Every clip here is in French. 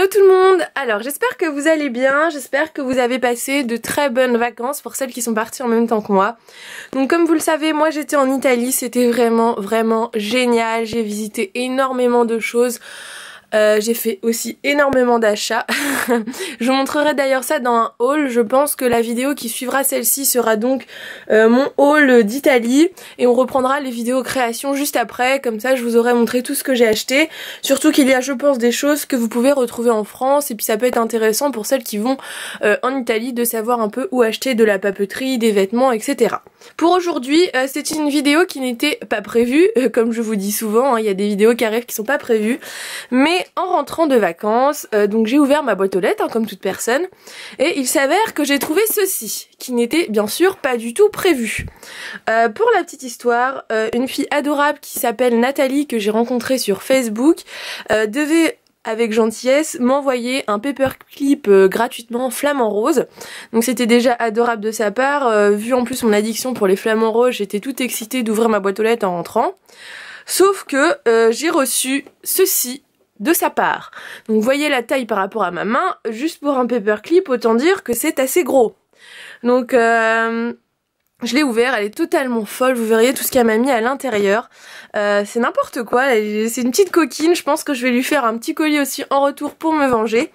Hello tout le monde. Alors j'espère que vous allez bien, j'espère que vous avez passé de très bonnes vacances pour celles qui sont parties en même temps que moi. Donc comme vous le savez, moi j'étais en Italie, c'était vraiment génial, j'ai visité énormément de choses. J'ai fait aussi énormément d'achats. Je vous montrerai d'ailleurs ça dans un haul. Je pense que la vidéo qui suivra celle-ci sera donc mon haul d'Italie. Et on reprendra les vidéos création juste après. Comme ça je vous aurai montré tout ce que j'ai acheté. Surtout qu'il y a je pense des choses que vous pouvez retrouver en France. Et puis ça peut être intéressant pour celles qui vont en Italie de savoir un peu où acheter de la papeterie, des vêtements, etc. Pour aujourd'hui c'est une vidéo qui n'était pas prévue. Comme je vous dis souvent, hein, il y a des vidéos qui arrivent qui sont pas prévues. Mais en rentrant de vacances, donc j'ai ouvert ma boîte aux lettres, hein, comme toute personne, et il s'avère que j'ai trouvé ceci, qui n'était bien sûr pas du tout prévu. Pour la petite histoire, une fille adorable qui s'appelle Nathalie, que j'ai rencontrée sur Facebook, devait avec gentillesse m'envoyer un paperclip gratuitement flamant rose. Donc c'était déjà adorable de sa part, vu en plus mon addiction pour les flamants roses, j'étais toute excitée d'ouvrir ma boîte aux lettres en rentrant. Sauf que j'ai reçu ceci de sa part. Donc vous voyez la taille par rapport à ma main, juste pour un paperclip, autant dire que c'est assez gros. Donc je l'ai ouvert, elle est totalement folle, vous verriez tout ce qu'elle m'a mis à l'intérieur. C'est n'importe quoi, c'est une petite coquine, je pense que je vais lui faire un petit colis aussi en retour pour me venger.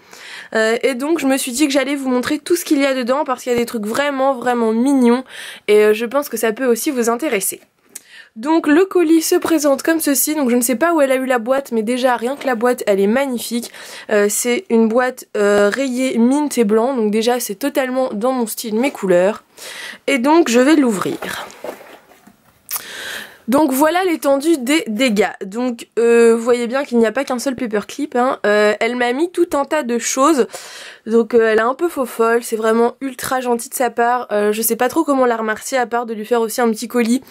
Et donc je me suis dit que j'allais vous montrer tout ce qu'il y a dedans parce qu'il y a des trucs vraiment mignons et je pense que ça peut aussi vous intéresser. Donc le colis se présente comme ceci, donc je ne sais pas où elle a eu la boîte, mais déjà rien que la boîte elle est magnifique. C'est une boîte rayée mint et blanc, donc déjà c'est totalement dans mon style, mes couleurs. Et donc je vais l'ouvrir. Donc voilà l'étendue des dégâts. Donc vous voyez bien qu'il n'y a pas qu'un seul paperclip, hein. Elle m'a mis tout un tas de choses. Donc elle est un peu faux folle, c'est vraiment ultra gentil de sa part. Je sais pas trop comment la remercier à part de lui faire aussi un petit colis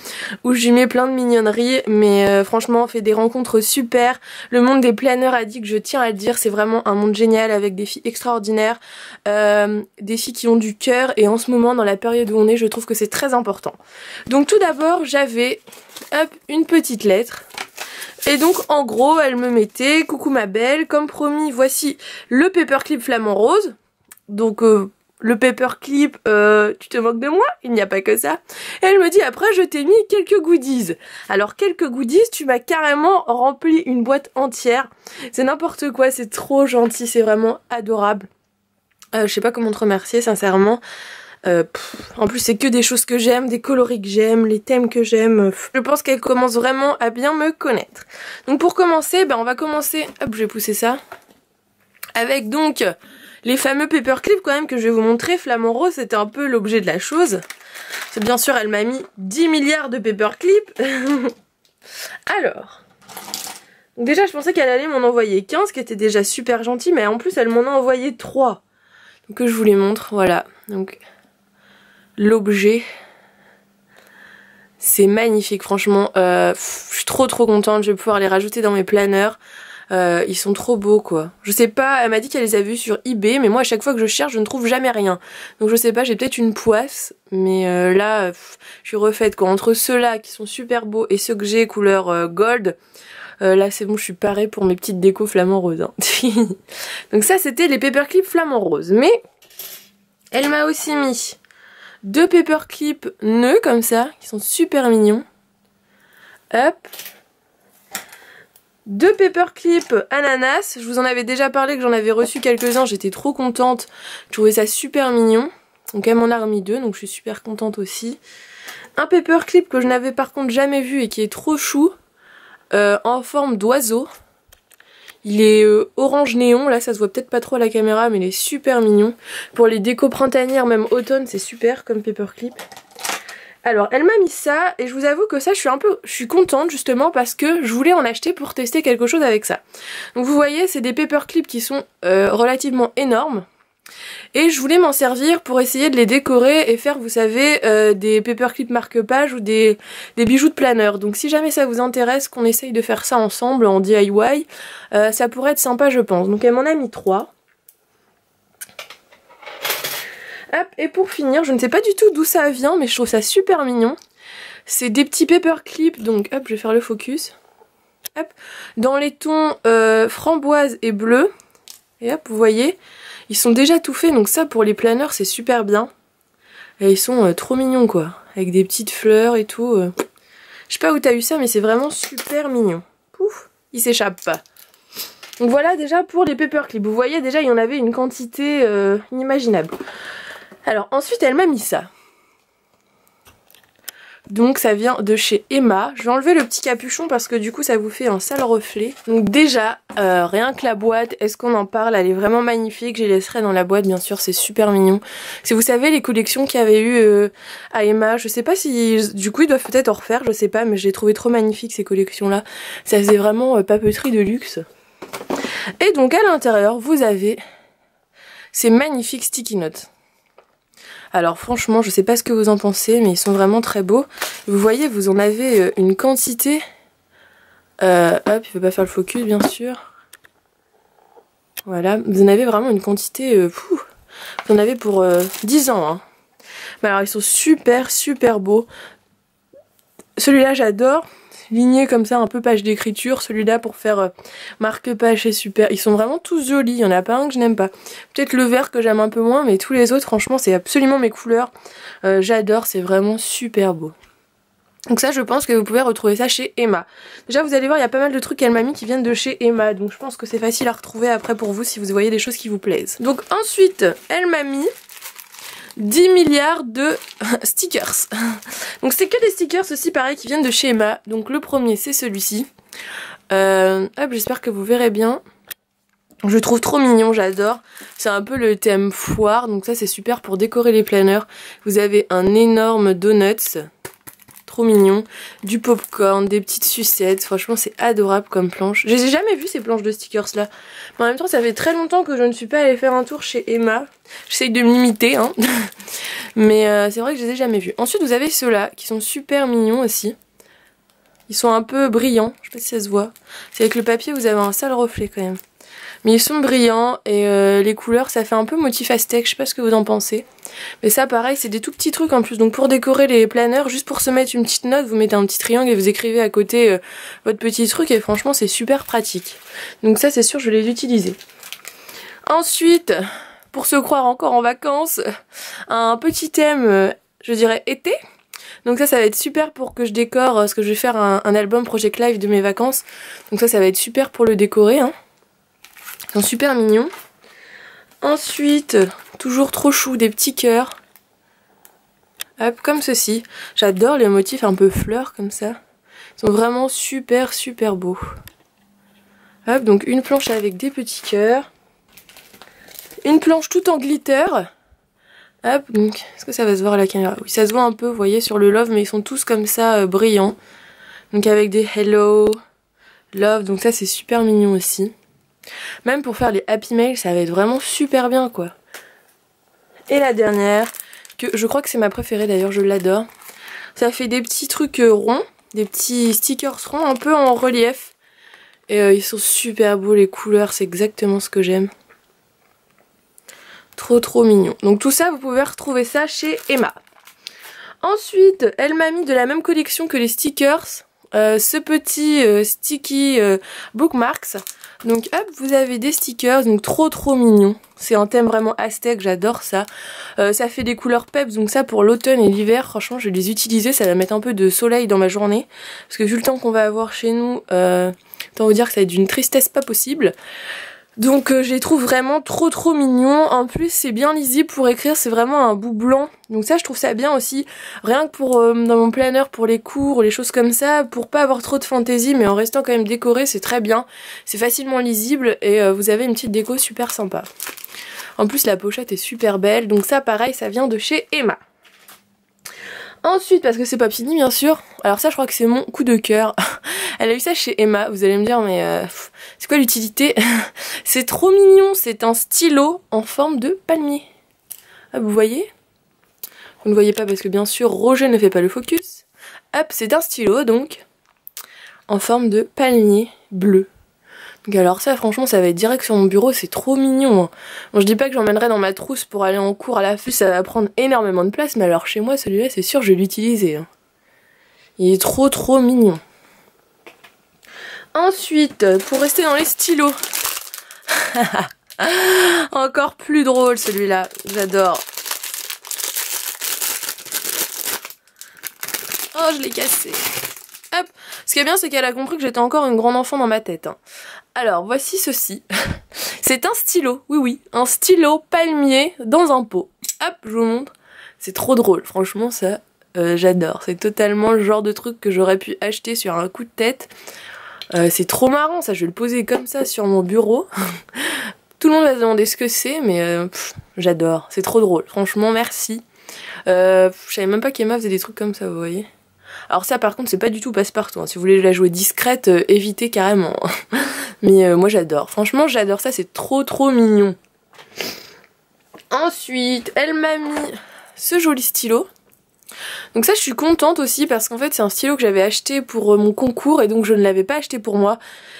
où je lui mets plein de mignonneries. Mais franchement on fait des rencontres super. Le monde des planeurs a dit que je tiens à le dire, c'est vraiment un monde génial avec des filles extraordinaires. Des filles qui ont du cœur et en ce moment dans la période où on est je trouve que c'est très important. Donc tout d'abord j'avais une petite lettre. Et donc en gros elle me mettait: coucou ma belle, comme promis voici le paperclip flamant rose. Donc le paperclip, tu te moques de moi? Il n'y a pas que ça. Et elle me dit: après je t'ai mis quelques goodies. Alors quelques goodies, tu m'as carrément rempli une boîte entière. C'est n'importe quoi, c'est trop gentil, c'est vraiment adorable. Je sais pas comment te remercier sincèrement. En plus c'est que des choses que j'aime, des coloris que j'aime, les thèmes que j'aime. Je pense qu'elle commence vraiment à bien me connaître. Donc pour commencer, on va commencer, hop je vais pousser ça, avec donc les fameux paperclips quand même que je vais vous montrer. Flamant rose c'était un peu l'objet de la chose. C'est bien sûr elle m'a mis 10 milliards de paperclips. Alors, donc déjà je pensais qu'elle allait m'en envoyer 15, qui était déjà super gentil, mais en plus elle m'en a envoyé 3. Donc que je vous les montre, voilà. Donc l'objet, c'est magnifique franchement, je suis trop contente, je vais pouvoir les rajouter dans mes planeurs. Ils sont trop beaux quoi. Je sais pas, elle m'a dit qu'elle les a vus sur eBay, mais moi à chaque fois que je cherche je ne trouve jamais rien. Donc je sais pas, j'ai peut-être une poisse, mais là je suis refaite quoi. Entre ceux-là qui sont super beaux et ceux que j'ai couleur gold, là c'est bon, je suis parée pour mes petites décos flamant rose, hein. Donc ça c'était les paperclips flamant rose. Mais elle m'a aussi mis 2 paperclips nœuds comme ça, qui sont super mignons. Hop. 2 paperclips ananas. Je vous en avais déjà parlé que j'en avais reçu quelques-uns, j'étais trop contente. Je trouvais ça super mignon. Donc elle m'en a remis 2, donc je suis super contente aussi. Un paperclip que je n'avais par contre jamais vu et qui est trop chou, en forme d'oiseau. Il est orange néon, là ça se voit peut-être pas trop à la caméra mais il est super mignon. Pour les décos printanières, même automne, c'est super comme paperclip. Alors elle m'a mis ça et je vous avoue que ça je suis contente justement parce que je voulais en acheter pour tester quelque chose avec ça. Donc vous voyez c'est des paperclips qui sont relativement énormes. Et je voulais m'en servir pour essayer de les décorer et faire, vous savez, des paperclips marque-page ou des bijoux de planeur. Donc si jamais ça vous intéresse qu'on essaye de faire ça ensemble en DIY, ça pourrait être sympa je pense. Donc elle m'en a mis 3. Hop, et pour finir, je ne sais pas du tout d'où ça vient, mais je trouve ça super mignon. C'est des petits paperclips, donc hop, je vais faire le focus. Hop, dans les tons framboise et bleu. Et hop, vous voyez, ils sont déjà tout faits, donc ça pour les planeurs c'est super bien. Et ils sont trop mignons quoi, avec des petites fleurs et tout. Je sais pas où t'as eu ça, mais c'est vraiment super mignon. Pouf, il s'échappe pas. Donc voilà déjà pour les paperclips. Vous voyez déjà il y en avait une quantité inimaginable. Alors ensuite elle m'a mis ça. Donc ça vient de chez Emma. Je vais enlever le petit capuchon parce que du coup ça vous fait un sale reflet. Donc déjà, rien que la boîte, est-ce qu'on en parle? Elle est vraiment magnifique. Je les laisserai dans la boîte bien sûr, c'est super mignon. Si vous savez les collections qu'il y avait eu à Emma, je sais pas si... Du coup ils doivent peut-être en refaire, je sais pas, mais j'ai trouvé trop magnifique ces collections là. Ça faisait vraiment papeterie de luxe. Et donc à l'intérieur vous avez ces magnifiques sticky notes. Alors franchement, je sais pas ce que vous en pensez, mais ils sont vraiment très beaux. Vous voyez, vous en avez une quantité. Hop, il veut pas faire le focus, bien sûr. Voilà, vous en avez vraiment une quantité... vous en avez pour 10 ans. Hein. Mais alors, ils sont super, super beaux. Celui-là, j'adore. Ligné comme ça, un peu page d'écriture. Celui-là pour faire marque-page, c'est super. Ils sont vraiment tous jolis. Il n'y en a pas un que je n'aime pas. Peut-être le vert que j'aime un peu moins, mais tous les autres, franchement, c'est absolument mes couleurs. J'adore, c'est vraiment super beau. Donc ça, je pense que vous pouvez retrouver ça chez Emma. Déjà, vous allez voir, il y a pas mal de trucs qu'elle m'a mis qui viennent de chez Emma. Donc je pense que c'est facile à retrouver après pour vous si vous voyez des choses qui vous plaisent. Donc ensuite, elle m'a mis 10 milliards de stickers. Donc c'est que des stickers aussi pareil qui viennent de chez Emma. Donc le premier c'est celui-ci. Hop, j'espère que vous verrez bien. Je le trouve trop mignon, j'adore. C'est un peu le thème foire, donc ça c'est super pour décorer les planeurs. Vous avez un énorme donuts, trop mignon, du popcorn, des petites sucettes. Franchement c'est adorable comme planche. Je les ai jamais vues ces planches de stickers là. Mais en même temps ça fait très longtemps que je ne suis pas allée faire un tour chez Emma. J'essaye de me limiter hein. Mais c'est vrai que je les ai jamais vues. Ensuite vous avez ceux-là qui sont super mignons aussi. Ils sont un peu brillants, je sais pas si ça se voit. C'est avec le papier vous avez un sale reflet quand même. Mais ils sont brillants et les couleurs ça fait un peu motif aztèque, je sais pas ce que vous en pensez. Mais ça pareil c'est des tout petits trucs en plus, donc pour décorer les planeurs, juste pour se mettre une petite note, vous mettez un petit triangle et vous écrivez à côté votre petit truc et franchement c'est super pratique. Donc ça c'est sûr je vais les utiliser. Ensuite, pour se croire encore en vacances, un petit thème je dirais été. Donc ça va être super pour que je décore, parce que je vais faire un album Project Live de mes vacances. Donc ça va être super pour le décorer hein. Ils sont super mignons. Ensuite, toujours trop chou, des petits cœurs. Hop, comme ceci. J'adore les motifs un peu fleurs comme ça. Ils sont vraiment super super beaux. Hop, donc une planche avec des petits cœurs. Une planche tout en glitter. Hop, donc, est-ce que ça va se voir à la caméra? Oui, ça se voit un peu, vous voyez, sur le love, mais ils sont tous comme ça, brillants. Donc avec des hello, love, donc ça c'est super mignon aussi. Même pour faire les happy mail, ça va être vraiment super bien quoi. Et la dernière, que je crois que c'est ma préférée d'ailleurs, je l'adore. Ça fait des petits trucs ronds, des petits stickers ronds un peu en relief. Et ils sont super beaux, les couleurs, c'est exactement ce que j'aime. Trop trop mignon. Donc tout ça, vous pouvez retrouver ça chez Emma. Ensuite, elle m'a mis de la même collection que les stickers, ce petit sticky bookmarks. Donc hop, vous avez des stickers, donc trop trop mignons. C'est un thème vraiment aztèque, j'adore ça. Ça fait des couleurs peps, donc ça pour l'automne et l'hiver, franchement je vais les utiliser, ça va mettre un peu de soleil dans ma journée. Parce que vu le temps qu'on va avoir chez nous, autant vous dire que ça va être d'une tristesse pas possible. Donc je les trouve vraiment trop trop mignons. En plus c'est bien lisible pour écrire, c'est vraiment un bout blanc. Donc ça je trouve ça bien aussi. Rien que pour dans mon planner pour les cours, les choses comme ça, pour pas avoir trop de fantaisie mais en restant quand même décoré, c'est très bien. C'est facilement lisible et vous avez une petite déco super sympa. En plus la pochette est super belle, donc ça pareil ça vient de chez Emma. Ensuite, parce que c'est pas fini bien sûr, alors ça je crois que c'est mon coup de cœur. Elle a eu ça chez Emma, vous allez me dire mais c'est quoi l'utilité? C'est trop mignon, c'est un stylo en forme de palmier. Ah, vous voyez? Vous ne voyez pas parce que bien sûr Roger ne fait pas le focus. Hop, c'est un stylo donc en forme de palmier bleu. Donc alors ça franchement ça va être direct sur mon bureau, c'est trop mignon. Hein. Bon je dis pas que j'emmènerai dans ma trousse pour aller en cours à la fin, ça va prendre énormément de place, mais alors chez moi celui-là c'est sûr je vais l'utiliser. Hein. Il est trop trop mignon. Ensuite, pour rester dans les stylos, Encore plus drôle celui-là, j'adore. Oh, je l'ai cassé. Hop. Ce qui est bien, c'est qu'elle a compris que j'étais encore une grande enfant dans ma tête. Hein. Alors, voici ceci. C'est un stylo, oui oui, un stylo palmier dans un pot. Hop, je vous montre. C'est trop drôle, franchement ça, j'adore. C'est totalement le genre de truc que j'aurais pu acheter sur un coup de tête. C'est trop marrant, ça, je vais le poser comme ça sur mon bureau. Tout le monde va se demander ce que c'est, mais j'adore, c'est trop drôle. Franchement, merci. Je savais même pas qu'Emma faisait des trucs comme ça, vous voyez. Alors ça par contre c'est pas du tout passe-partout, hein. Si vous voulez la jouer discrète, évitez carrément. Mais moi j'adore, franchement j'adore ça, c'est trop mignon. Ensuite elle m'a mis ce joli stylo. Donc ça je suis contente aussi parce qu'en fait c'est un stylo que j'avais acheté pour mon concours et donc je ne l'avais pas acheté pour moi.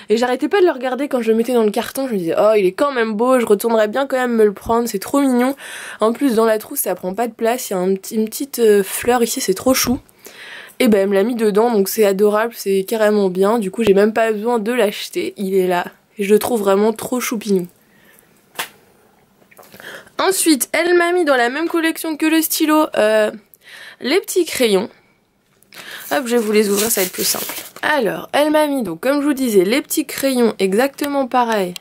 Et j'arrêtais pas de le regarder quand je le mettais dans le carton, je me disais oh il est quand même beau, je retournerais bien quand même me le prendre, c'est trop mignon. En plus dans la trousse ça prend pas de place, il y a une petite fleur ici, c'est trop chou. Et ben elle me l'a mis dedans donc c'est adorable, c'est carrément bien, du coup j'ai même pas besoin de l'acheter, il est là. Et je le trouve vraiment trop choupignou. Ensuite elle m'a mis dans la même collection que le stylo les petits crayons. Hop, je vais vous les ouvrir, ça va être plus simple. Alors elle m'a mis donc comme je vous disais les petits crayons exactement pareil,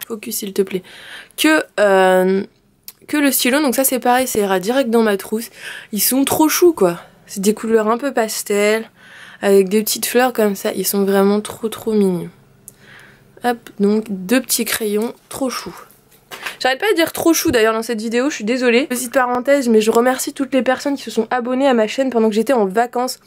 focus s'il te plaît, que le stylo, donc ça c'est pareil, ça ira direct dans ma trousse. Ils sont trop choux quoi. C'est des couleurs un peu pastel, avec des petites fleurs comme ça. Ils sont vraiment trop mignons. Hop, donc 2 petits crayons trop choux. J'arrête pas de dire trop chou d'ailleurs dans cette vidéo, je suis désolée. Petite parenthèse, mais je remercie toutes les personnes qui se sont abonnées à ma chaîne pendant que j'étais en vacances.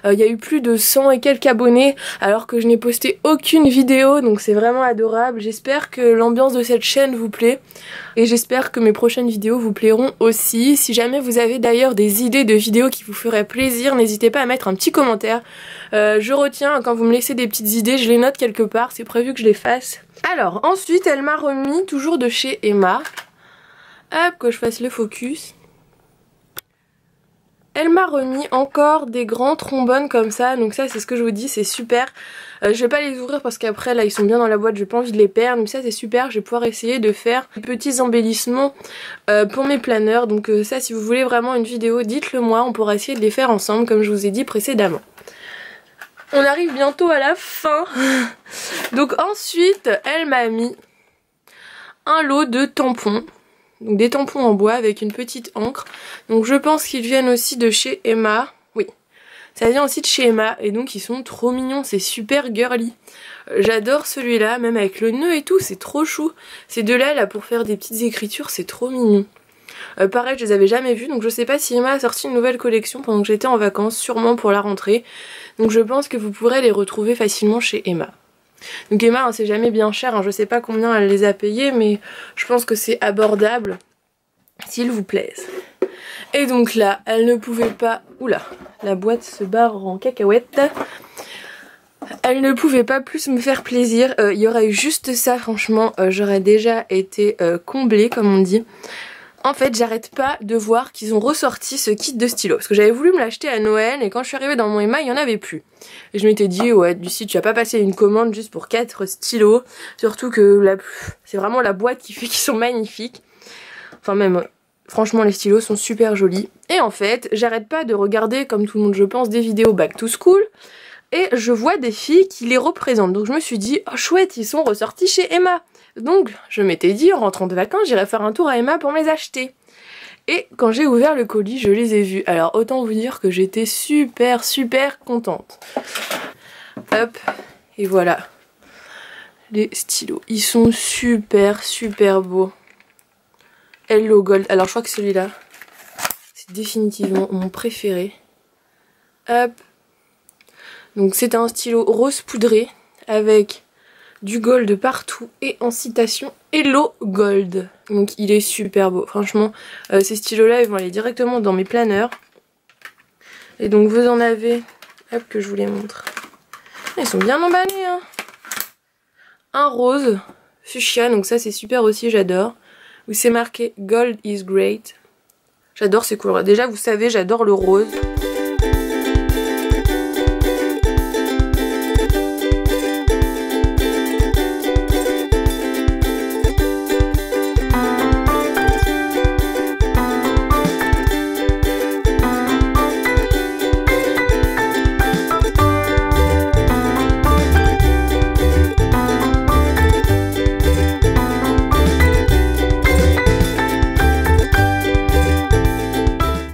Il y a eu plus de 100 et quelques abonnés alors que je n'ai posté aucune vidéo, donc c'est vraiment adorable. J'espère que l'ambiance de cette chaîne vous plaît et j'espère que mes prochaines vidéos vous plairont aussi. Si jamais vous avez d'ailleurs des idées de vidéos qui vous feraient plaisir, n'hésitez pas à mettre un petit commentaire. Je retiens, quand vous me laissez des petites idées, je les note quelque part, c'est prévu que je les fasse. Alors, ensuite, elle m'a remis, toujours de chez Emma. Hop, que je fasse le focus. Elle m'a remis encore des grands trombones comme ça, donc ça c'est ce que je vous dis, c'est super. Je vais pas les ouvrir parce qu'après là ils sont bien dans la boîte, j'ai pas envie de les perdre, mais ça c'est super, je vais pouvoir essayer de faire des petits embellissements pour mes planeurs. Donc ça si vous voulez vraiment une vidéo, dites-le moi, on pourra essayer de les faire ensemble comme je vous ai dit précédemment. On arrive bientôt à la fin. Donc ensuite, elle m'a mis un lot de tampons. Donc des tampons en bois avec une petite encre. Donc je pense qu'ils viennent aussi de chez Emma. Oui, ça vient aussi de chez Emma. Et donc ils sont trop mignons, c'est super girly. J'adore celui-là, même avec le nœud et tout, c'est trop chou. Ces deux-là, là, pour faire des petites écritures, c'est trop mignon. Pareil, je les avais jamais vus, donc je sais pas si Emma a sorti une nouvelle collection pendant que j'étais en vacances, sûrement pour la rentrée. Donc je pense que vous pourrez les retrouver facilement chez Emma. Donc Emma, hein, c'est jamais bien cher, hein, je sais pas combien elle les a payés, mais je pense que c'est abordable, s'il vous plaise. Et donc là, elle ne pouvait pas... Oula, la boîte se barre en cacahuète. Elle ne pouvait pas plus me faire plaisir, il y aurait eu juste ça, franchement, j'aurais déjà été comblée, comme on dit. En fait, j'arrête pas de voir qu'ils ont ressorti ce kit de stylo. Parce que j'avais voulu me l'acheter à Noël et quand je suis arrivée dans mon Emma, il n'y en avait plus. Et je m'étais dit, ouais, Lucie, tu vas pas passer une commande juste pour 4 stylos. Surtout que c'est vraiment la boîte qui fait qu'ils sont magnifiques. Enfin même, franchement, les stylos sont super jolis. Et en fait, j'arrête pas de regarder, comme tout le monde je pense, des vidéos back to school. Et je vois des filles qui les représentent. Donc je me suis dit, oh chouette, ils sont ressortis chez Emma. Donc je m'étais dit en rentrant de vacances j'irais faire un tour à Emma pour me les acheter. Et quand j'ai ouvert le colis je les ai vus. Alors autant vous dire que j'étais super contente. Hop, et voilà. Les stylos. Ils sont super beaux. Hello Gold. Alors je crois que celui-là c'est définitivement mon préféré. Hop. Donc c'est un stylo rose poudré avec du gold partout et en citation Hello Gold. Donc il est super beau. Franchement, ces stylos-là, ils vont aller directement dans mes planeurs. Et donc vous en avez, hop, que je vous les montre. Ils sont bien emballés, hein. Un rose fuchsia, donc ça c'est super aussi, j'adore. Où c'est marqué Gold is great. J'adore ces couleurs. Déjà, vous savez, j'adore le rose.